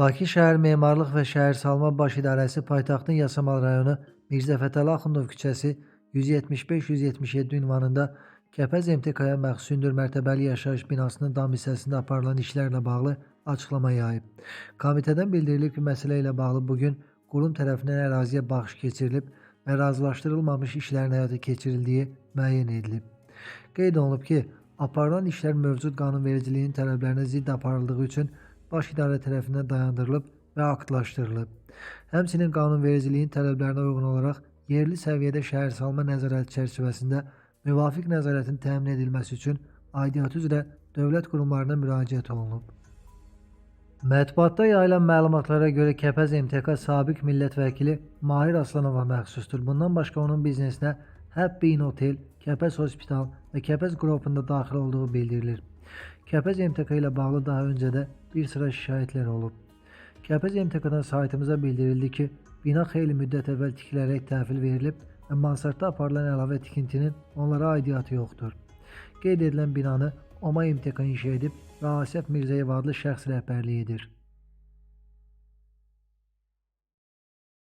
Bakı şəhər Memarlıq və Şəhərsalma Baş İdarəsi paytaxtın Yasamal rayonu Mirzə Fətəli Axundov küçəsi 175-177 ünvanında Kəpəz MTK-ya məxsus hündür mərtəbəli yaşayış binasının dam hissəsində aparılan işlərlə bağlı açıqlama yayıb. Komitədən bildirilib ki, məsələ ilə bağlı bugün qurum tərəfindən əraziyə baxış keçirilib və razılaşdırılmamış işlərin həyata keçirildiyi müəyyən edilib. Qeyd olunub ki, aparılan işlər mövcud qanunvericiliyin tələblərinə zidd aparıldığı üçün Baş İdarə tərəfindən dayandırılıb və aktlaşdırılıb. Həmçinin qanunvericiliyin tələblərinə uyğun olaraq yerli səviyyədə şəhərsalma nəzarəti çərçivəsində müvafiq nəzarətin təmin edilməsi üçün aidiyyatı üzrə dövlət qurumlarına müraciət olunub. Mətbuatda yayılan məlumatlara görə Kəpəz MTK sabiq millət vəkili Mahir Aslanova məxsusdur. Bundan başqa onun biznesinə Happy Inn Hotel, Kəpəz Hospital və Kəpəz Qrupunda daxil olduğu bildirilir. Kəpəz MTK ilə bağlı daha öncə də bir sıra şikayətlər olub. Kəpəz MTK-dan saytımıza bildirildi ki, bina xeyli müddət əvvəl tikilərək təhvil verilib və mansardda aparılan əlavə tikintinin onlara aidiyyatı yoxdur. Qeyd edilən binanı OMA MTK inşa edib və Asif Mirzəyev adlı şəxs rəhbərlik edir.